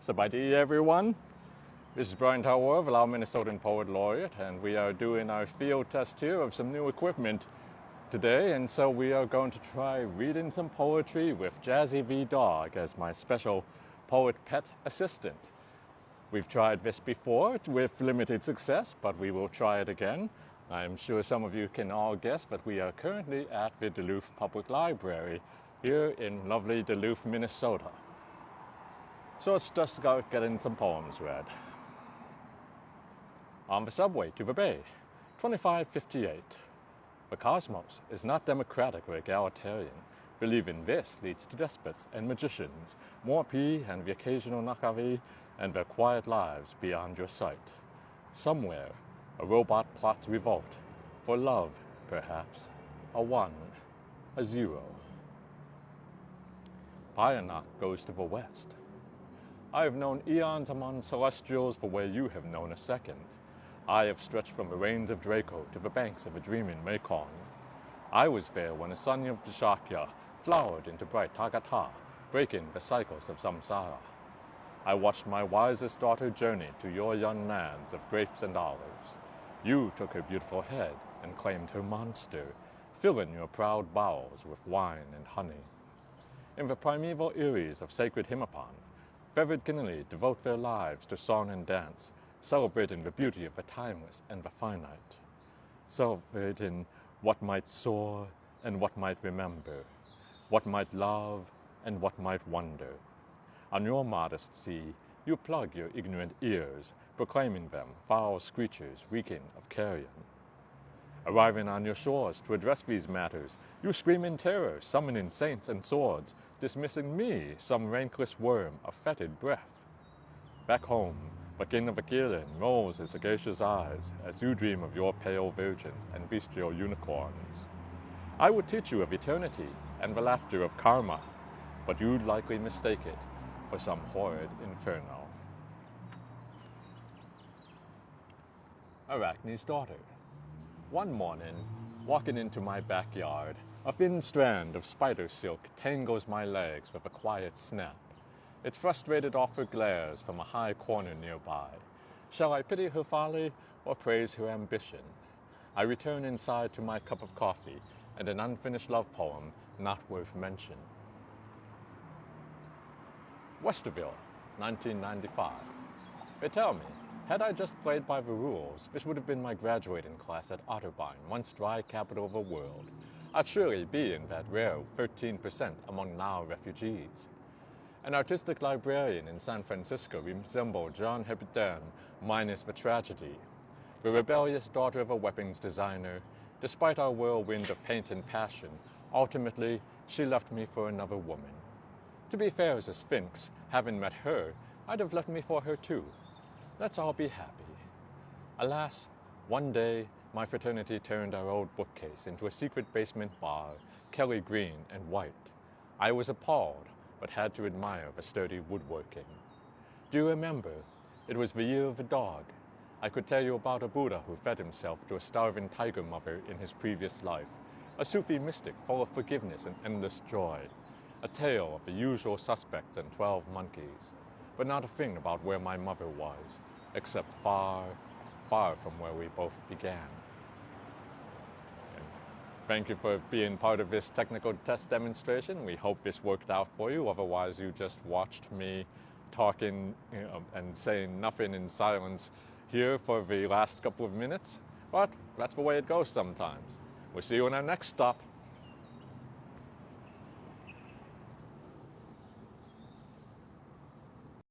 Sabadi everyone. This is Brian Tower, our Minnesotan Poet Laureate, and we are doing our field test here of some new equipment today, and so we are going to try reading some poetry with Jazzy V Dog as my special poet pet assistant. We've tried this before with limited success, but we will try it again. I'm sure some of you can all guess, but we are currently at the Duluth Public Library here in lovely Duluth, Minnesota. So let's just start getting some poems read. On the subway to the bay, 2558. The cosmos is not democratic or egalitarian. Believing this leads to despots and magicians, more pee and the occasional nakavi, and their quiet lives beyond your sight. Somewhere, a robot plots revolt, for love, perhaps, a 1, a 0. Payanak goes to the west. I have known eons among celestials the way you have known a second. I have stretched from the rains of Draco to the banks of a dreaming Mekong. I was there when the sun of Shakya flowered into bright Tagata, breaking the cycles of samsara. I watched my wisest daughter journey to your young lands of grapes and olives. You took her beautiful head and claimed her monster, filling your proud bowels with wine and honey. In the primeval eyries of sacred Himapon, feathered Kinili devote their lives to song and dance, celebrating the beauty of the timeless and the finite, celebrating what might soar and what might remember, what might love and what might wonder. On your modest sea, you plug your ignorant ears, proclaiming them foul screechers reeking of carrion. Arriving on your shores to address these matters, you scream in terror, summoning saints and swords, dismissing me, some rankless worm of fetid breath. Back home, the king of Akilin rolls his sagacious eyes as you dream of your pale virgins and bestial unicorns. I would teach you of eternity and the laughter of karma, but you'd likely mistake it for some horrid inferno. Arachne's daughter. One morning, walking into my backyard, a thin strand of spider silk tangles my legs with a quiet snap. Its frustrated offer glares from a high corner nearby. Shall I pity her folly or praise her ambition? I return inside to my cup of coffee and an unfinished love poem not worth mention. Westerville, 1995. They tell me, had I just played by the rules, this would have been my graduating class at Otterbein, once dry capital of the world. I'd surely be in that rare 13% among now refugees. An artistic librarian in San Francisco resembled Jean Hébuterne minus the tragedy. The rebellious daughter of a weapons designer, despite our whirlwind of paint and passion, ultimately she left me for another woman. To be fair as a sphinx, having met her, I'd have left me for her too. Let's all be happy. Alas, one day my fraternity turned our old bookcase into a secret basement bar, Kelly green and white. I was appalled, but had to admire the sturdy woodworking. Do you remember? It was the year of the dog. I could tell you about a Buddha who fed himself to a starving tiger mother in his previous life, a Sufi mystic full of forgiveness and endless joy, a tale of the usual suspects and 12 monkeys, but not a thing about where my mother was, except far, far from where we both began. And thank you for being part of this technical test demonstration. We hope this worked out for you. Otherwise, you just watched me talking and saying nothing in silence here for the last couple of minutes. But that's the way it goes sometimes. We'll see you on our next stop.